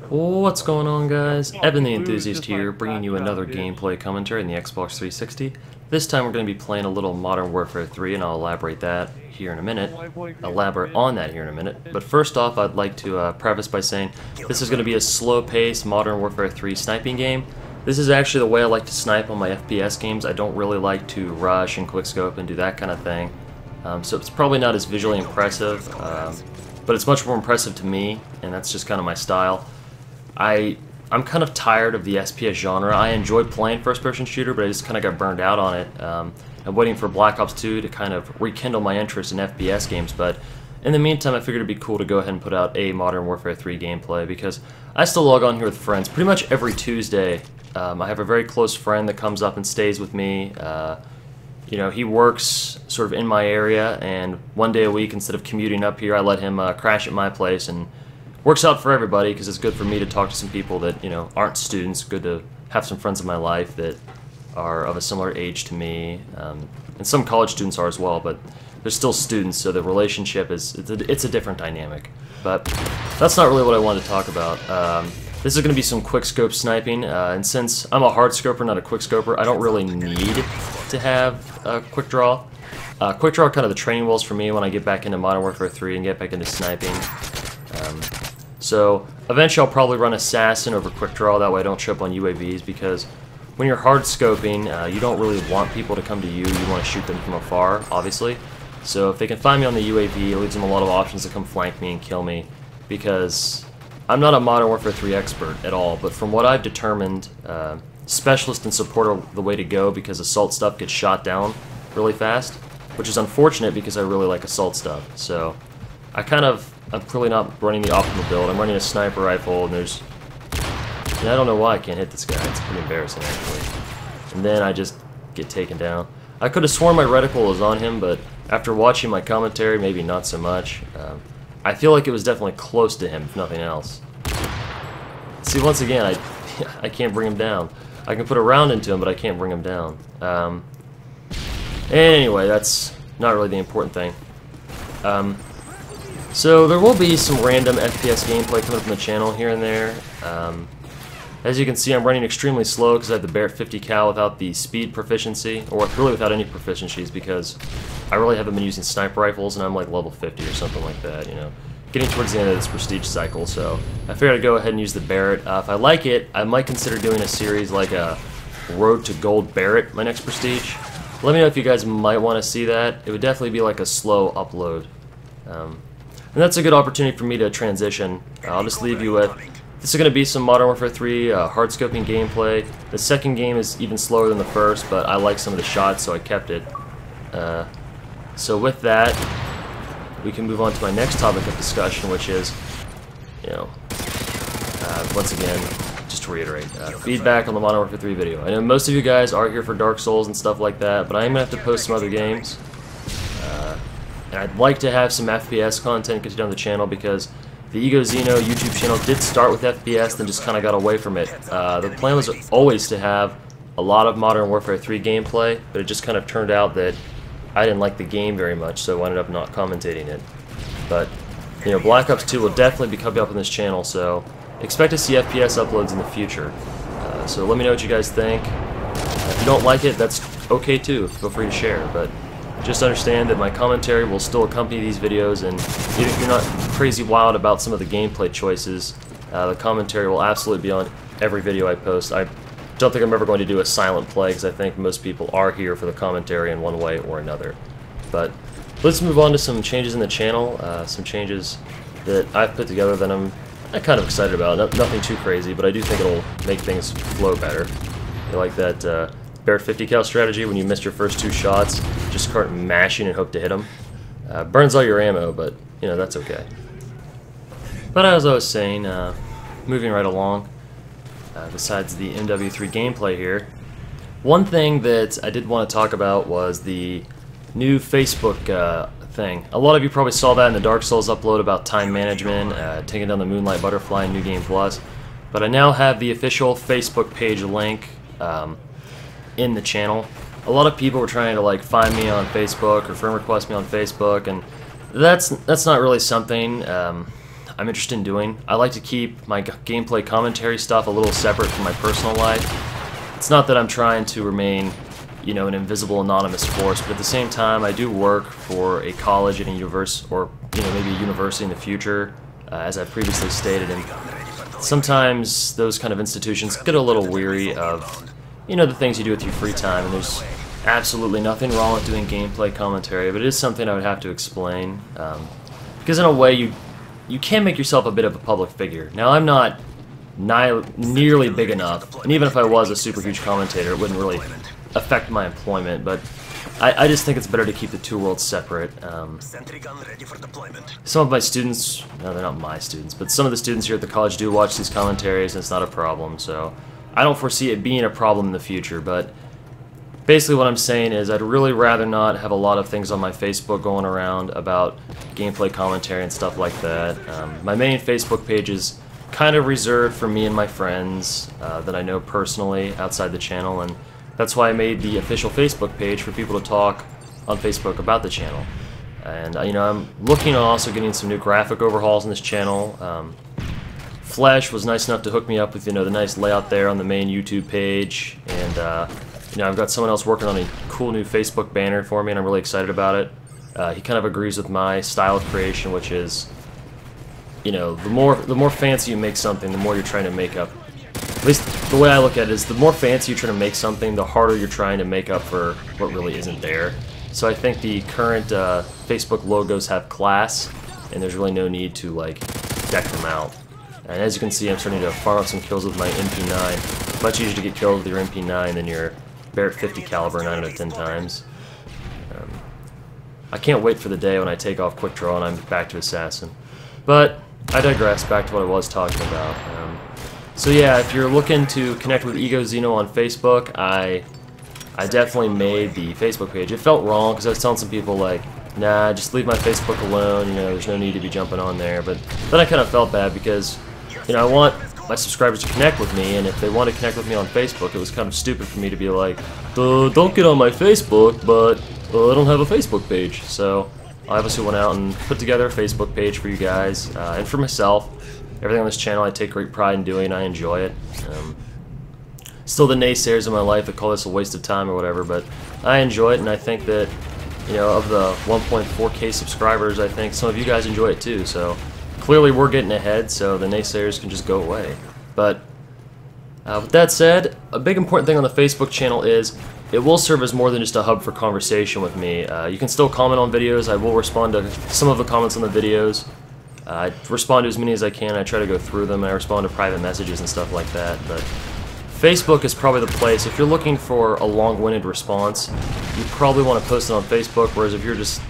What's going on, guys? Evan the Enthusiast here, bringing you another gameplay commentary in the Xbox 360. This time we're going to be playing a little Modern Warfare 3, and I'll elaborate on that here in a minute. But first off, I'd like to preface by saying this is going to be a slow-paced Modern Warfare 3 sniping game. This is actually the way I like to snipe on my FPS games. I don't really like to rush and quickscope and do that kind of thing. So it's probably not as visually impressive, but it's much more impressive to me, and that's just kind of my style. I'm kind of tired of the SPS genre. I enjoy playing first-person shooter, but I just kind of got burned out on it. I'm waiting for Black Ops 2 to kind of rekindle my interest in FPS games, but in the meantime, I figured it'd be cool to go ahead and put out a Modern Warfare 3 gameplay, because I still log on here with friends pretty much every Tuesday. I have a very close friend that comes up and stays with me. You know, he works sort of in my area, and one day a week, instead of commuting up here, I let him crash at my place, and works out for everybody because it's good for me to talk to some people that, you know, aren't students. Good to have some friends in my life that are of a similar age to me, and some college students are as well, but they're still students, so the relationship it's a different dynamic. But that's not really what I wanted to talk about. This is going to be some quickscope sniping, and since I'm a hardscoper, not a quickscoper, I don't really need to have a quick draw. Quick draw are kind of the training wheels for me when I get back into Modern Warfare 3 and get back into sniping. So eventually I'll probably run Assassin over Quick Draw, that way I don't show up on UAVs, because when you're hard scoping, you don't really want people to come to you, you want to shoot them from afar, obviously. So if they can find me on the UAV, it leaves them a lot of options to come flank me and kill me, because I'm not a Modern Warfare 3 expert at all, but from what I've determined, Specialist and Support are the way to go, because Assault stuff gets shot down really fast, which is unfortunate because I really like Assault stuff. So I'm clearly not running the optimal build. I'm running a sniper rifle, and I don't know why I can't hit this guy. It's pretty embarrassing, actually. And then I just get taken down. I could have sworn my reticle was on him, but after watching my commentary, maybe not so much. I feel like it was definitely close to him, if nothing else. See, once again, I can't bring him down. I can put a round into him, but I can't bring him down. Anyway, that's not really the important thing. So there will be some random FPS gameplay coming from the channel here and there. As you can see, I'm running extremely slow because I have the Barrett 50 cal without the speed proficiency, or really without any proficiencies, because I really haven't been using sniper rifles, and I'm like level 50 or something like that, you know. Getting towards the end of this prestige cycle, so I figured I'd go ahead and use the Barrett. If I like it, I might consider doing a series like a Road to Gold Barrett, my next prestige. Let me know if you guys might want to see that. It would definitely be like a slow upload. And that's a good opportunity for me to transition. I'll just leave you with, this is going to be some Modern Warfare 3 hardscoping gameplay. The second game is even slower than the first, but I like some of the shots, so I kept it. So with that, we can move on to my next topic of discussion, which is, you know, once again, just to reiterate, feedback on the Modern Warfare 3 video. I know most of you guys are here for Dark Souls and stuff like that, but I am going to have to post some other games. And I'd like to have some FPS content continue on the channel, because the Egoxeno YouTube channel did start with FPS, then just kind of got away from it. The plan was always to have a lot of Modern Warfare 3 gameplay, but it just kind of turned out that I didn't like the game very much, so I ended up not commentating it. But, you know, Black Ops 2 will definitely be coming up on this channel, so expect to see FPS uploads in the future. So let me know what you guys think. If you don't like it, that's okay too. Feel free to share, but just understand that my commentary will still accompany these videos, and even if you're not crazy wild about some of the gameplay choices, the commentary will absolutely be on every video I post. I don't think I'm ever going to do a silent play, because I think most people are here for the commentary in one way or another. But let's move on to some changes in the channel, some changes that I've put together that I'm kind of excited about. Nothing too crazy, but I do think it'll make things flow better. I like that Barrett 50 cal strategy. When you miss your first two shots, just start mashing and hope to hit them. Burns all your ammo, but you know, that's okay. But as I was saying, moving right along, besides the MW3 gameplay here, one thing that I did want to talk about was the new Facebook thing. A lot of you probably saw that in the Dark Souls upload about time management, taking down the Moonlight Butterfly in New Game Plus. But I now have the official Facebook page link in the channel. A lot of people were trying to like find me on Facebook or friend request me on Facebook, and that's not really something I'm interested in doing. I like to keep my gameplay commentary stuff a little separate from my personal life. It's not that I'm trying to remain, you know, an invisible anonymous force, but at the same time I do work for a college and a university, or you know, maybe a university in the future, as I've previously stated, and sometimes those kind of institutions get a little weary of, you know, the things you do with your free time, and there's absolutely nothing wrong with doing gameplay commentary, but it is something I would have to explain, because in a way you can make yourself a bit of a public figure. Now, I'm not nearly big enough, and even if I was a super huge commentator, it wouldn't really affect my employment, but I just think it's better to keep the two worlds separate. Some of my students, no, they're not my students, but some of the students here at the college do watch these commentaries, and it's not a problem, so I don't foresee it being a problem in the future, but basically what I'm saying is I'd really rather not have a lot of things on my Facebook going around about gameplay commentary and stuff like that. My main Facebook page is kind of reserved for me and my friends that I know personally outside the channel, and that's why I made the official Facebook page for people to talk on Facebook about the channel. And you know, I'm looking at also getting some new graphic overhauls on this channel. Flash was nice enough to hook me up with, you know, the nice layout there on the main YouTube page, and you know, I've got someone else working on a cool new Facebook banner for me, and I'm really excited about it. He kind of agrees with my style of creation, which is, you know, the more fancy you make something, the more you're trying to make up. At least the way I look at it is, the more fancy you're trying to make something, the harder you're trying to make up for what really isn't there. So I think the current Facebook logos have class, and there's really no need to like deck them out. And as you can see, I'm starting to farm up some kills with my MP9. Much easier to get killed with your MP9 than your Barrett 50 caliber 9 out of 10 times. I can't wait for the day when I take off quick draw and I'm back to assassin. But I digress. Back to what I was talking about. So yeah, if you're looking to connect with Egoxeno on Facebook, I definitely made the Facebook page. It felt wrong because I was telling some people like, nah, just leave my Facebook alone, you know, there's no need to be jumping on there. But then I kind of felt bad because, you know, I want my subscribers to connect with me, and if they want to connect with me on Facebook, it was kind of stupid for me to be like, don't get on my Facebook, but I don't have a Facebook page. So I obviously went out and put together a Facebook page for you guys, and for myself. Everything on this channel I take great pride in doing, I enjoy it. Still the naysayers in my life that call this a waste of time or whatever, but I enjoy it, and I think that, you know, of the 1.4K subscribers, I think some of you guys enjoy it too, so clearly we're getting ahead, so the naysayers can just go away. But with that said, a big important thing on the Facebook channel is it will serve as more than just a hub for conversation with me. You can still comment on videos. I will respond to some of the comments on the videos. I respond to as many as I can. I try to go through them, and I respond to private messages and stuff like that. But Facebook is probably the place. If you're looking for a long-winded response, you probably want to post it on Facebook, whereas if you're just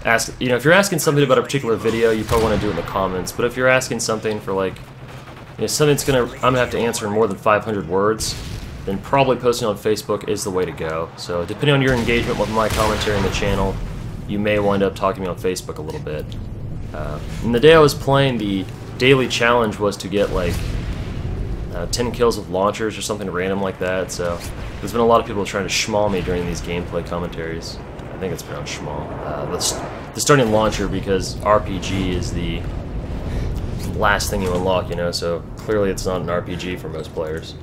if you're asking something about a particular video, you probably want to do it in the comments. But if you're asking something for, like, you know, something I'm gonna have to answer in more than 500 words, then probably posting on Facebook is the way to go. So depending on your engagement with my commentary on the channel, you may wind up talking to me on Facebook a little bit. And the day I was playing, the daily challenge was to get like 10 kills with launchers or something random like that, so there's been a lot of people trying to schmall me during these gameplay commentaries. I think it's pronounced schmall. The starting launcher, because RPG is the last thing you unlock, you know, so clearly it's not an RPG for most players.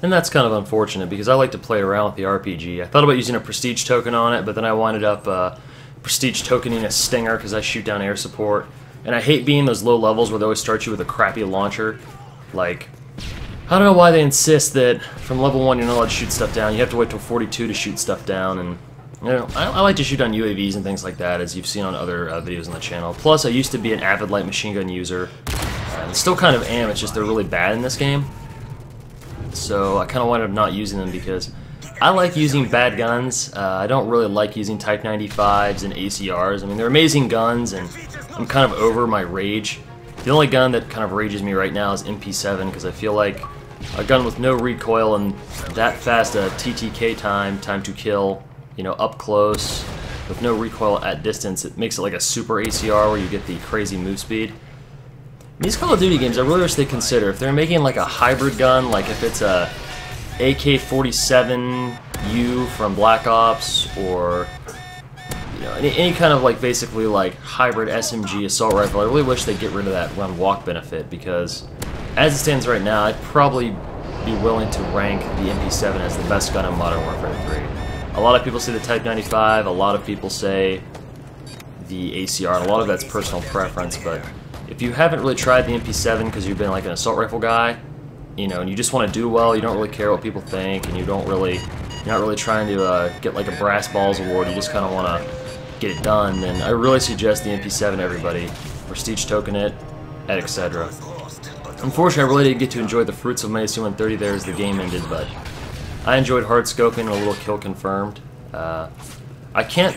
And that's kind of unfortunate, because I like to play around with the RPG. I thought about using a prestige token on it, but then I winded up prestige tokening a stinger because I shoot down air support. And I hate being those low levels where they always start you with a crappy launcher. Like, I don't know why they insist that from level 1 you're not allowed to shoot stuff down. You have to wait till 42 to shoot stuff down. And, you know, I like to shoot on UAVs and things like that, as you've seen on other videos on the channel. Plus, I used to be an avid light machine gun user. And still kind of am, it's just they're really bad in this game. So I kind of wound up not using them because I like using bad guns. I don't really like using Type 95s and ACRs. I mean, they're amazing guns, and I'm kind of over my rage. The only gun that kind of rages me right now is MP7, because I feel like a gun with no recoil and that fast TTK time to kill, you know, up close, with no recoil at distance, it makes it like a super ACR where you get the crazy move speed. These Call of Duty games, I really wish they consider, if they're making like a hybrid gun, like if it's a AK-47U from Black Ops, or you know, any kind of like basically like hybrid SMG assault rifle. I really wish they'd get rid of that run walk benefit, because as it stands right now, I'd probably be willing to rank the MP7 as the best gun in Modern Warfare 3. A lot of people say the Type 95, a lot of people say the ACR, and a lot of that's personal preference, but if you haven't really tried the MP7 because you've been like an assault rifle guy, you know, and you just want to do well, you don't really care what people think, and you're not really trying to get like a brass balls award, you just kind of want to get it done, then I really suggest the MP7 to everybody. Prestige token it, etc. Unfortunately, I really didn't get to enjoy the fruits of my AC-130 there as the game ended, but I enjoyed Hardscoping and a little kill confirmed. I can't...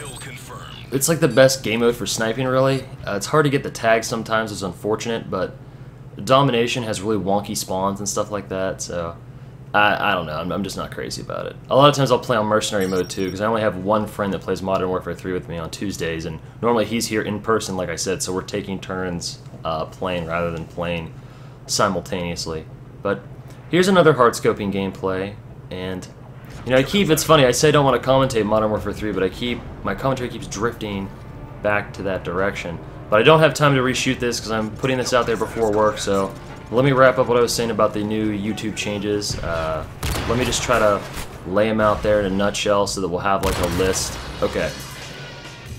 It's like the best game mode for sniping, really. It's hard to get the tags sometimes, it's unfortunate, but Domination has really wonky spawns and stuff like that, so I don't know, I'm just not crazy about it. A lot of times I'll play on Mercenary mode too, because I only have one friend that plays Modern Warfare 3 with me on Tuesdays, and normally he's here in person, like I said, so we're taking turns playing rather than playing simultaneously. But here's another Hardscoping gameplay, and you know, it's funny, I say I don't want to commentate Modern Warfare 3, but my commentary keeps drifting back to that direction. But I don't have time to reshoot this because I'm putting this out there before work, so let me wrap up what I was saying about the new YouTube changes. Let me just try to lay them out there in a nutshell so that we'll have like a list. Okay.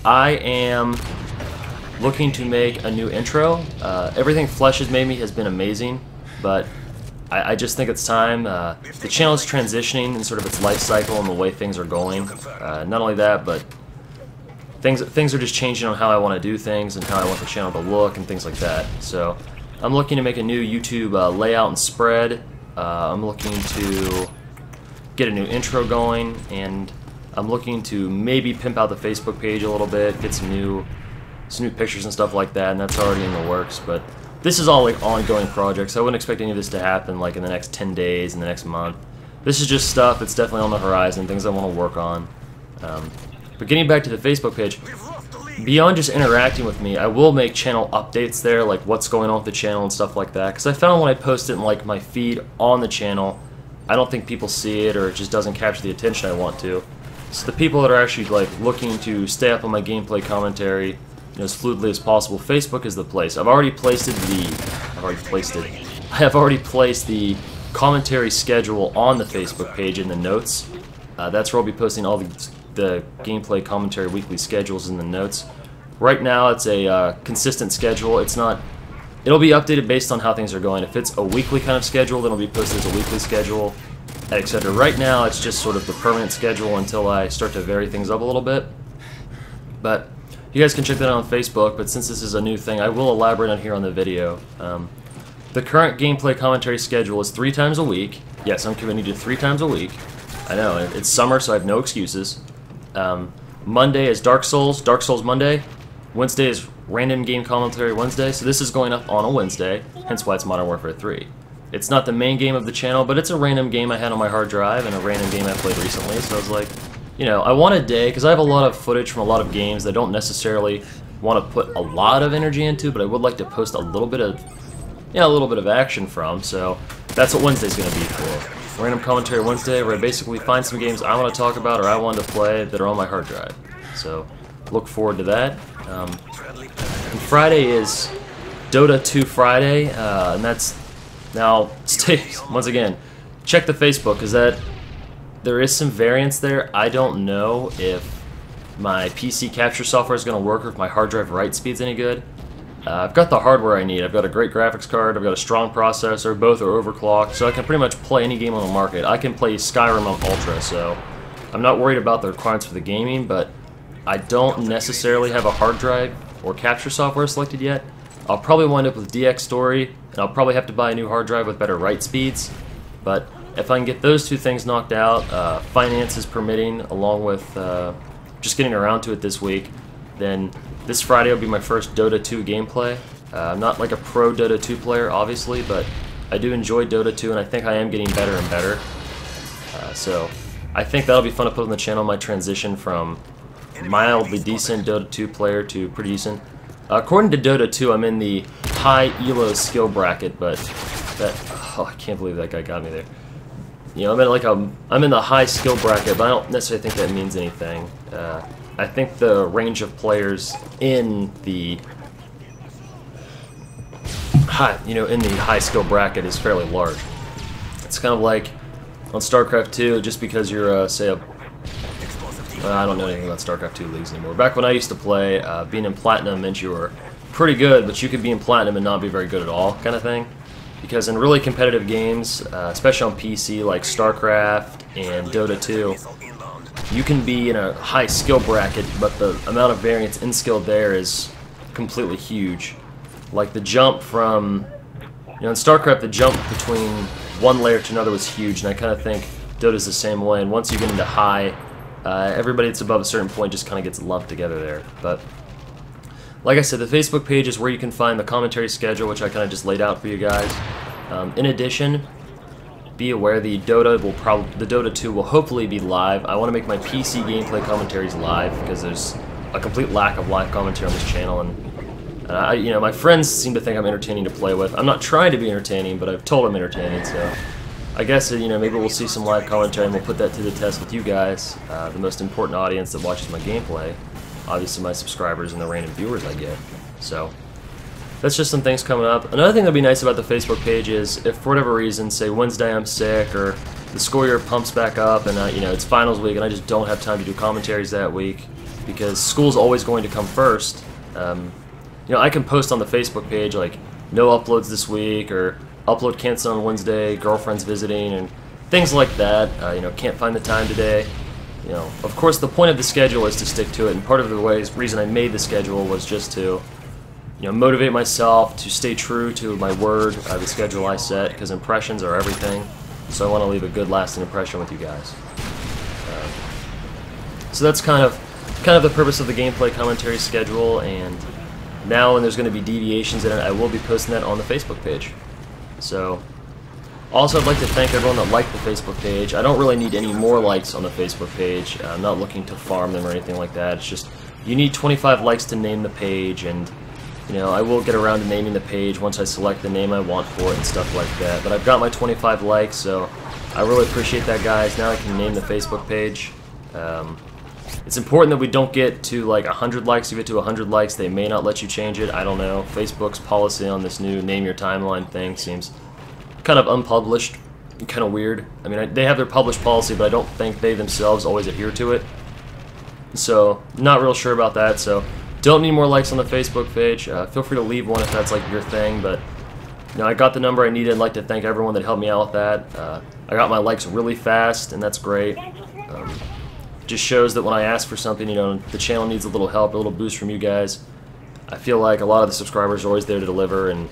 I am looking to make a new intro. Everything Flesh has made me has been amazing, but I just think it's time. The channel is transitioning in sort of its life cycle and the way things are going. Not only that, but things are just changing on how I want to do things and how I want the channel to look and things like that. So I'm looking to make a new YouTube layout and spread. I'm looking to get a new intro going, and I'm looking to maybe pimp out the Facebook page a little bit, get some new pictures and stuff like that, and that's already in the works. But this is all like ongoing projects. I wouldn't expect any of this to happen like in the next 10 days, in the next month. This is just stuff that's definitely on the horizon, things I want to work on. But getting back to the Facebook page, beyond just interacting with me, I will make channel updates there, like what's going on with the channel and stuff like that, because I found when I post it in like my feed on the channel, I don't think people see it, or it just doesn't capture the attention I want to. So the people that are actually like looking to stay up on my gameplay commentary, you know, as fluidly as possible, Facebook is the place. I have already placed the commentary schedule on the Facebook page in the notes. That's where I'll be posting all the gameplay commentary weekly schedules in the notes. Right now it's a consistent schedule. It'll be updated based on how things are going. If it's a weekly kind of schedule, then it'll be posted as a weekly schedule, etc. Right now it's just sort of the permanent schedule until I start to vary things up a little bit. But you guys can check that out on Facebook, but since this is a new thing, I will elaborate on here on the video. The current gameplay commentary schedule is 3 times a week. Yes, I'm committing to 3 times a week. I know, it's summer, so I have no excuses. Monday is Dark Souls Monday. Wednesday is Random Game Commentary Wednesday, so this is going up on a Wednesday, hence why it's Modern Warfare 3. It's not the main game of the channel, but it's a random game I had on my hard drive and a random game I played recently, so I was like, you know, I want a day, because I have a lot of footage from a lot of games that I don't necessarily want to put a lot of energy into, but I would like to post a little bit of action from, so that's what Wednesday's going to be for. Random Commentary Wednesday, where I basically find some games I want to talk about or I want to play that are on my hard drive. So, look forward to that. And Friday is Dota 2 Friday, and that's... Now, once again, check the Facebook, because there is some variance there. I don't know if my PC capture software is going to work or if my hard drive write speed's any good. I've got the hardware I need. I've got a great graphics card, I've got a strong processor, both are overclocked, so I can pretty much play any game on the market. I can play Skyrim on Ultra, so I'm not worried about the requirements for the gaming, but I don't necessarily have a hard drive or capture software selected yet. I'll probably wind up with DX Story, and I'll probably have to buy a new hard drive with better write speeds, but if I can get those 2 things knocked out, finances permitting, along with just getting around to it this week, then this Friday will be my first Dota 2 gameplay. I'm not like a pro Dota 2 player, obviously, but I do enjoy Dota 2, and I think I am getting better and better. So I think that'll be fun to put on the channel, my transition from mildly decent Dota 2 player to pretty decent. According to Dota 2, I'm in the high ELO skill bracket, but I can't believe that guy got me there. You know, I'm in the high skill bracket, but I don't necessarily think that means anything. I think the range of players in the high skill bracket is fairly large. It's kind of like on StarCraft 2, just because you're say I don't know anything about StarCraft 2 leagues anymore. Back when I used to play, being in Platinum meant you were pretty good, but you could be in Platinum and not be very good at all, kind of thing. Because in really competitive games, especially on PC like StarCraft and Dota 2, you can be in a high skill bracket, but the amount of variance in skill there is completely huge. Like the jump from, in StarCraft, the jump between one layer to another was huge, and I kind of think Dota's the same way. And once you get into high, everybody that's above a certain point just kind of gets lumped together there. But like I said, the Facebook page is where you can find the commentary schedule, which I kind of just laid out for you guys. In addition, be aware the Dota 2 will hopefully be live. I want to make my PC gameplay commentaries live because there's a complete lack of live commentary on this channel, and my friends seem to think I'm entertaining to play with. I'm not trying to be entertaining, but I've told them entertaining, so I guess maybe we'll see some live commentary and we'll put that to the test with you guys, the most important audience that watches my gameplay. Obviously my subscribers and the random viewers I get. So that's just some things coming up. Another thing that'd be nice about the Facebook page is if for whatever reason, say Wednesday I'm sick or the school year pumps back up and it's finals week and I just don't have time to do commentaries that week because school's always going to come first. I can post on the Facebook page like no uploads this week or upload canceled on Wednesday, girlfriend's visiting, and things like that. Can't find the time today. Of course the point of the schedule is to stick to it, and part of the reason I made the schedule was just to motivate myself to stay true to my word, the schedule I set, because impressions are everything. So I want to leave a good lasting impression with you guys. So that's kind of the purpose of the gameplay commentary schedule, and now when there's going to be deviations in it, I will be posting that on the Facebook page. So, also I'd like to thank everyone that liked the Facebook page. I don't really need any more likes on the Facebook page. I'm not looking to farm them or anything like that. It's just, you need 25 likes to name the page, and I will get around to naming the page once I select the name I want for it and stuff like that. But I've got my 25 likes, so I really appreciate that, guys. Now I can name the Facebook page. It's important that we don't get to like 100 likes. If you get to 100 likes, they may not let you change it. I don't know. Facebook's policy on this new name your timeline thing seems kind of unpublished, kind of weird. I mean, they have their published policy, but I don't think they themselves always adhere to it. So, not real sure about that. So, don't need more likes on the Facebook page. Feel free to leave one if that's like your thing. But I got the number I needed. I'd like to thank everyone that helped me out with that. I got my likes really fast, and that's great. Just shows that when I ask for something, the channel needs a little help, a little boost from you guys. I feel like a lot of the subscribers are always there to deliver, and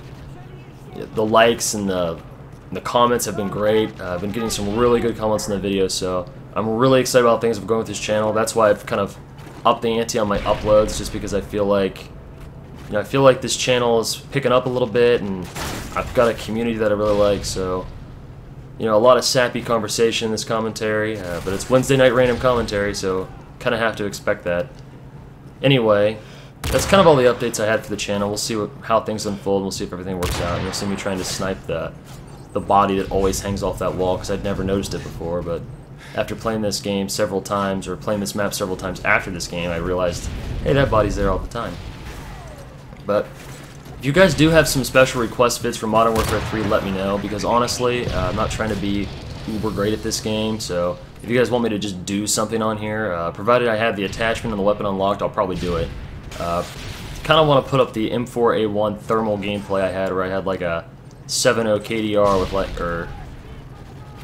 the likes and the comments have been great. I've been getting some really good comments in the videos, so I'm really excited about things going with this channel. That's why I've kind of upped the ante on my uploads, just because I feel like this channel is picking up a little bit, and I've got a community that I really like, so a lot of sappy conversation in this commentary, but it's Wednesday night random commentary, so kind of have to expect that. Anyway, that's kind of all the updates I had for the channel. We'll see how things unfold, and we'll see if everything works out. You'll see me trying to snipe the body that always hangs off that wall, because I'd never noticed it before, but after playing this game several times, or playing this map several times after this game, I realized, hey, that body's there all the time. But if you guys do have some special request vids for Modern Warfare 3, let me know, because honestly, I'm not trying to be uber great at this game, so if you guys want me to just do something on here, provided I have the attachment and the weapon unlocked, I'll probably do it. Kind of want to put up the M4A1 thermal gameplay I had, where I had like a 7.0 KDR with like a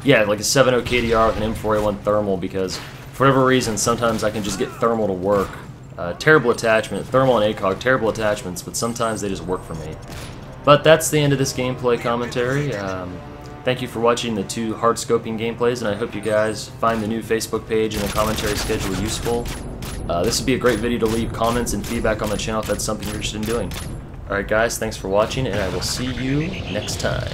7.0 KDR with an M4A1 thermal, because for whatever reason, sometimes I can just get thermal to work. Terrible attachment, thermal and ACOG, terrible attachments, but sometimes they just work for me. But that's the end of this gameplay commentary. Thank you for watching the 2 Hardscoping gameplays, and I hope you guys find the new Facebook page and the commentary schedule useful. This would be a great video to leave comments and feedback on the channel if that's something you're interested in doing. Alright guys, thanks for watching, and I will see you next time.